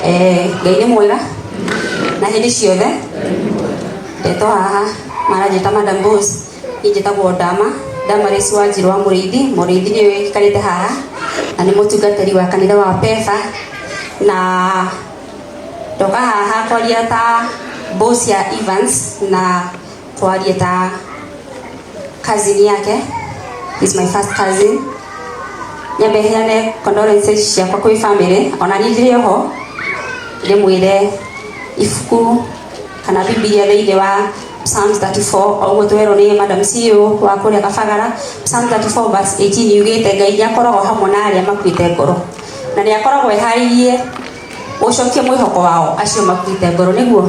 Ngai nĩ mwega na hĩndĩ ciothe. Ndeto haha maranjĩta Madam Boss, njĩtagwo Damaris Wanjiru wa Mũrĩithi. Mũrĩithi nĩ wĩikarĩte haha na nĩ mũtungatĩri wa kanitha wa PEPFAR, na ndoka haha kwaria ta boss ya Evans na kwaria ta cousin yake. He's my first cousin. Nyambe heane condolences ciakwa kwĩ family. Ona niĩ ndĩrĩ ho ndĩmwĩre ibuku kana Biblia thĩinĩ wa Psalms 34 oguo twerwo nĩ Madam CEO wa kũrĩa Kabagara. Psalm 34 verse 18 yugĩte Ngai nĩ akoragwo hamwe na arĩa makuĩte ngoro, na nĩ akoragwo eharĩirie gũcokia mwĩhoko wao acio makuĩte ngoro. Nĩguo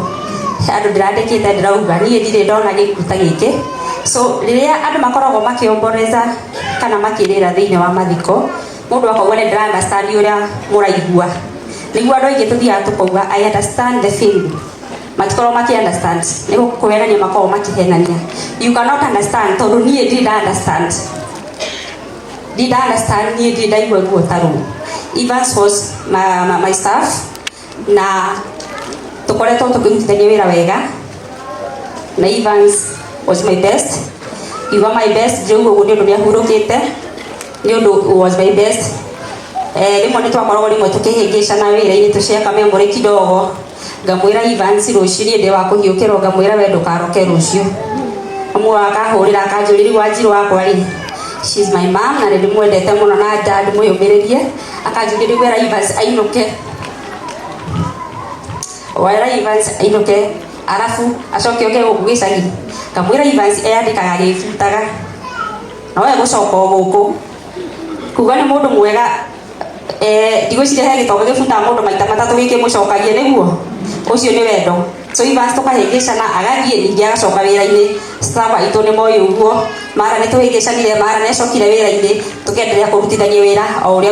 andũ ndĩrandĩkĩte ndĩrauga niĩ ndirĩ ndona gĩkuũ ta gĩkĩ. So rĩrĩa andũ makoragwo makĩomboreza kana makĩrĩra thĩinĩ wa mathiko, mũndũ akauga nĩ ndĩra understand ũrĩa mũraigua. Nĩguo andũ aingĩ tũthiaga tũkauga I understand the feeling, matikorwo maki understand. Nĩguo kũhenania makorwo makĩhenania. You cannot understand tondũ niĩ ndirĩ understand. Did understand niĩ ndirĩ ndaigua guo tarũ. Evans was my staff na tukoretwo tukirutithania wĩra wega, na Evans was my best. You were my best. Ndio ũguo nĩ ũndũ nĩ ahurũkĩte. Nĩ ũndũ was my best. Rĩmwe nĩ twakoragwo rĩmwe tũkĩhĩngĩcana wĩra-inĩ tũciaka memory kidogo. Ngamwĩra Evans rũciũ niĩ ndĩ wa kũhiũkĩrwo, ngamwĩra we ndũkaroke rũciũ. Amwe akahũrĩra akanjũrĩria Wanjiru wakwa rĩ, she's my mom na nĩ mwendete mũno na dad mwĩyũmĩrĩrie. Akanjũrĩria wĩra Evans ainũke. Wĩra Evans ainũke arafu acoke oke gũkũ gĩcagi. Ngamwĩra Evans eyandĩkaga gĩbutaga. No we gũcoka gũkũ. Kuga nĩ mũndũ mwega. Ndigwĩciria he gĩtonga gĩbutaga mũndũ maita matatũ gĩkĩmũcokagia. Nĩguo ũcio nĩ wendo. So Evans tũkahĩngĩcana agathiĩ ningĩ agacoka wĩra-inĩ. Staff aitũ nĩ moĩ ũguo. Mara nĩ tũhĩngĩcanire, Mara nĩ acokire wĩra-inĩ, tũkĩenderea kũrutithania wĩra o ũrĩa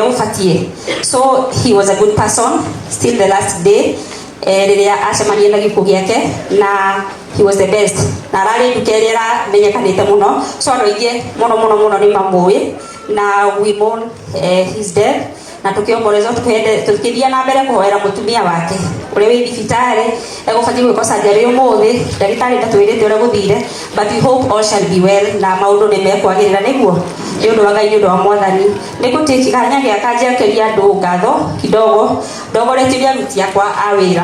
gũbatiĩ. So he was a good person still the last day. Rĩrĩa acemanirie na gĩkuũ gĩake, na he was the best. Na ararĩ nduka ĩrĩa ĩramenyekanĩte mũno. So andũ aingĩ mũno nĩ mamũĩ. Na we mourn his death. Na tukĩomboreza tukĩthiĩ na mbere kũhoera mũtumia wake ũrĩa wĩ thibitarĩ egũbatiĩ gwĩkwo surgery ũmũthĩ. Ndagĩtarĩ ndatwĩrĩte ũrĩa gũthire, but we hope all shall be well na maũndũ nĩ mekwagĩrĩra. Nĩguo nĩ ũndũ wa Ngai, nĩ ũndũ wa Mwathani. Nĩngũtĩki kanya gĩaka njekeria andũ ngatho kidogo ndogoretie aruti akwa a wĩra,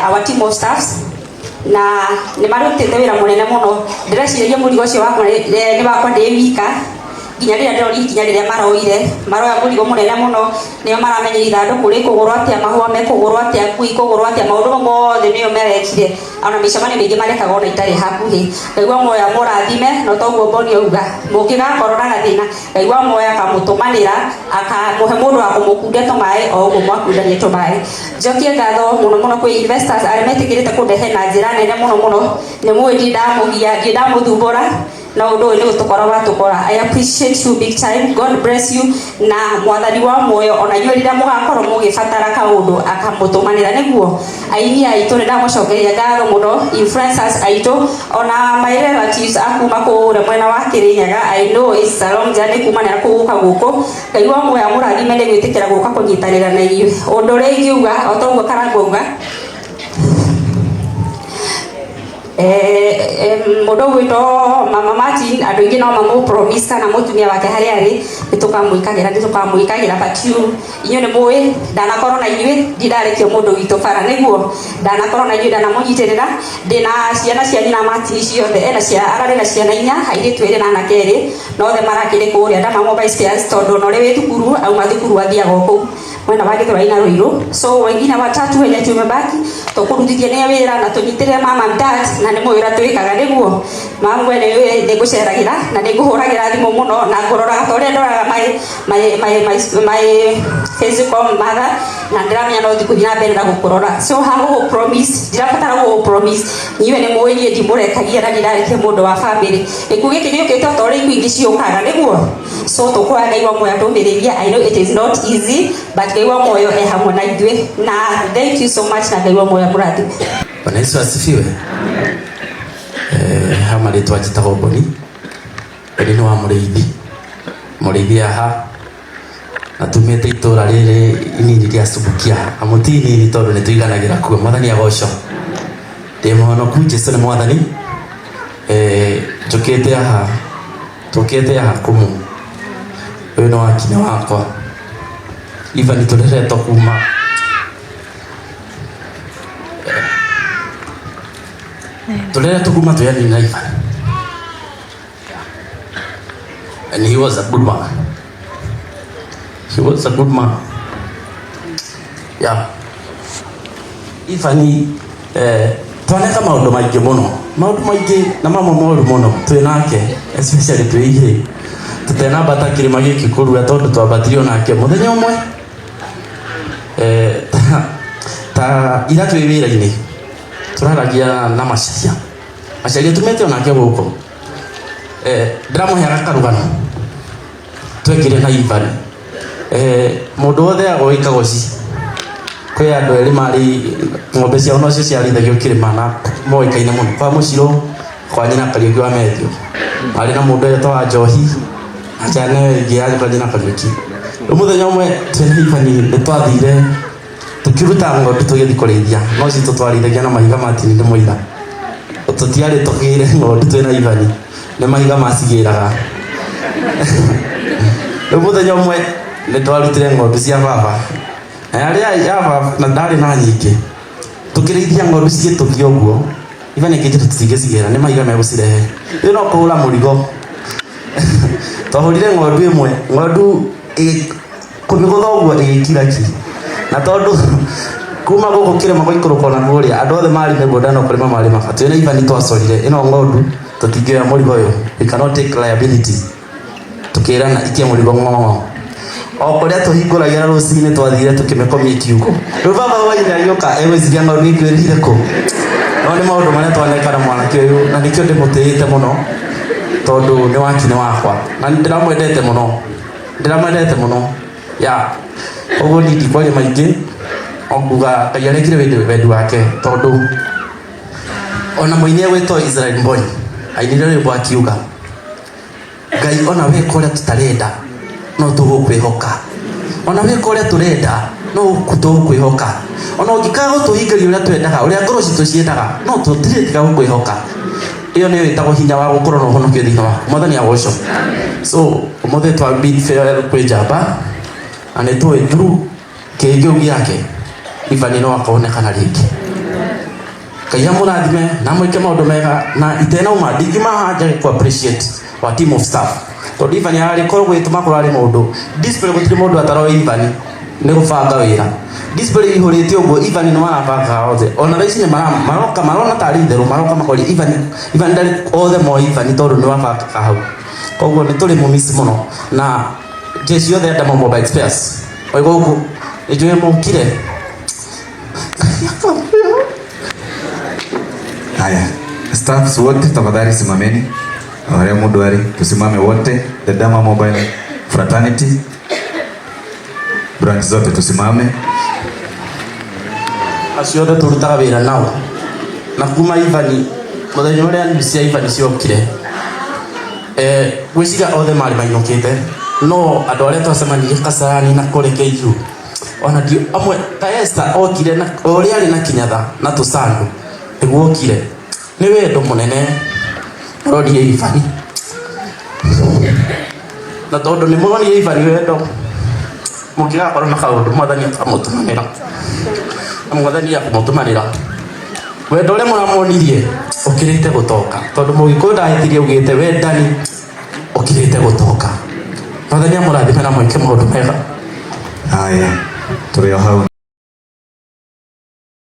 our team of staffs, na nĩ marutĩte wĩra mũnene mũno. Ndĩreciria mũrigo ũcio wakwa nĩ wakwa ndĩ wika nginya rĩrĩa ndĩrori ikinya rĩrĩa maroya mũrigo mũnene mũno. Nĩo maramenya ithandũkũ rĩkũgũrwo atĩa, mahũa mekũgũrwo atĩa, ngui kũgũrwo atĩa, maũndũ mothe nĩo merekire. Ona mĩcemanio mĩingĩ marekaga ona itarĩ hakuhĩ. Ngaigua muoya mũrathime, no toguo Boni auga mũngĩgakorwo na gathĩna, ngaigua muoya akamũtũmanĩra akamũhe mũndũ wa kũmũkundia tũmaĩ o ũguo mwakundania tũmaĩ. Njokie ngatho mũno kwĩ investors arĩa metĩkĩrĩte kũndehe na njĩra nene mũno. Nĩ mũĩ ndamũthumbũra na ũndũ ũyũ nĩ gũtũkora watũkora. I appreciate you big time. God bless you. Na Mwathani wa muoyo ona inyuĩ rĩrĩa mũgakorwo mũgĩbatara kaũndũ akamũtũmanĩra. Nĩguo aini aitũ nĩ ndamũcokeria ngatho mũno, influencers aitũ, ona my relatives akuma kũrĩa mwena wa Kĩrĩnyaga. I know it's a long journey kumanĩra kũgũka gũkũ. Ngaigua muoya mũrathime nĩ gwĩtĩkĩra gũka kũnyitanĩra na inyuĩ. Ũndũ ũrĩa ingiuga o toguo Karangũ auga, mũndũ gwĩtwo Mama Martin, andũ aingĩ no mamũ-promise kana mũtumia wake harĩa arĩ nĩ tũkamwĩkagĩra, but inyuĩ nĩ mũĩ ndanakorwo na inyuĩ, ndirarĩkia mũndũ witũ bara. Nĩguo ndanakorwo na inyuĩ, ndanamũnyitĩrĩra. Ndĩna ciana cia nyina Martin ciothe, ararĩ na ciana 4, airĩtu 2 na anake 2, na othe marakĩrĩ kũrĩa Ndama Mobile Spares, tondũ ona ũrĩa wĩ thukuru auma thukuru athiaga kũu mwena wa Gĩthũrai na Ruiru. So wengine watatu wenye tumebaki tũkũrutithia nĩ wĩra na tũnyitĩrĩre mama dad, na nĩ mũĩ ũrĩa twĩkaga. Nĩguo mama mwene nĩ ngũceragĩra na nĩ ngũhũragĩra thimũ mũno na ngũroraga ta ũrĩa ndoraga my physical mother, na ndĩramenya no thikũ na mbere na gũkũrora. So hagũgũ promise, ndirabatara gũgũ promise, inyuĩ nĩ mũĩ niĩ ndimũrekagia na ndirarĩkia mũndũ wa family. Gĩkuũ gĩkĩ gĩũkĩte o ta ũrĩa ingĩ ciũkaga. Nĩguo so tũkũhoya Ngai wa muoyo atũmĩrĩrie. I know it is not easy, but Ngai wa muoyo hamwe na ithuĩ, na thank you so much, na Ngai wa muoyo mũrathime. Bwana Yesu asifiwe. Hama rĩtwa njĩtagwo Boni, nĩ wa Mũrĩithi. Mũrĩithi aha na tumete itura riri inini ria Subukia amutini ni tondu ni tuiganagira kuo mwathani agoco ndi muhonoku Jesu ni mwathani tukite aha kumu uyu no wakinya wakwa Ivan tureretwo kuma tuyani na Ivan, and he was a good man. Yeah. Ivan twaneka maundu maingi na mama moru muno twinake, especially twiige tutena bata kirima giki kurua tondu twambatirio nake muthenya umwe ta ira twi wira-ini turaragia na macaria tumete onake guko ndiramuheaga karugano twekire na Ivan mundu wothe agoika goci kwi andu eri mari ng'ombe ciao no cio ciarithagio kirima na moikaine muno kwa Muciro kwa nyina Kariuki wa Methio mari na mundu etagwa Njohi achane gia kwa nyina Kariuki muthenya umwe twina Ivan ni twathire tukiruta ng'ombe tugithi kurithia no ci tutwarithagia na mahiga matini ndi muira tutiari tugire ng'ombe twina Ivan ni mahiga macigiraga muthenya umwe ni twarutire ng'ombe cia baba aria ya baba na ndari na nyingi tukirithia ng'ombe cigitukia uguo Ivan ikijira tutigicigira ni mahiga megucirehe ino no kuhura murigo twahurire ng'ombe imwe ng'ondu kumigutha uguo igikiraki na tondu kuma guku kirema goikuruka na kuria andu othe mari migunda no kurima mari mabatu na Ivan twacorire ino ng'ondu tutingioya murigo uyu we cannot take liability tukirana ikia murigo ng'ong'o o kuria tuhinguragira rucini twathire tukimekomia kiugo riu baba waira yoka egwiciria ng'ondu ikwirire ku no ni maundu maria twanekana mwanake uyu na nikio ndimutiite muno tondu ni wakine wakwa na ndiramwendete muno ya uguo ni ndikwaria maingi onguga Ngai arekire wendi wake tondu ona muini egwitwo Israel Mboni ainire rwimbo akiuga Ngai ona weka uria tutarenda no tugukwihoka ona weka uria turenda no tugukwihoka ona ungikaga gutuhingiria uria twendaga uria ngoro citu ciendaga no tutire tiga gukwihoka iyo ni witagwo hinya wa gukorwo no honokio thiini waku mwathani agoco so umuthe twa bid fair kwi njamba na ni twi through kigiu giake Ivan no akaonekana ringi Ngai amurathime na mwike maundu mega na itena uma ndingimaha ku appreciate wa team of staff tondu Ivan ari korwo gwituma kurari maundu display gutiri mundu ataro Ivan ni gubanga wira display ihurite uguo Ivan no arabanga othe ona raici ni maroka marona tari theru maroka makori Ivan ndari othe mo Ivan tondu ni wabanga hau koguo ni turi mumisi muno na jeshi yothe ya mobile spares oigo huko ijue mukire. Haya, staffs wote tafadhali simameni. Wale mudwari tusimame wote. The Dama Mobile Fraternity branch zote tusimame. Aciothe turutaga wira nao na kuma Ivan muthenya uria nisi Ivan ciokire gwiciria othe mari mainukite no andu aria twacemanirie Kasarani na Korekeiru ona ndio amwe ta Esther okire na uria ari na Kinyatha na Tusandu niguo okire ni wendo munene rorie Ivan na tondu ni muronie Ivan wendo mukigakorwo na kaundu mwathani akamutumanira mwathani akumutumanira wendo uria muramonirie ukirite gutoka tondu mugikunda ahitirie ugite wendani ukirite gutoka mwathani amurathime na mwike maundu mega. Haya, turi hau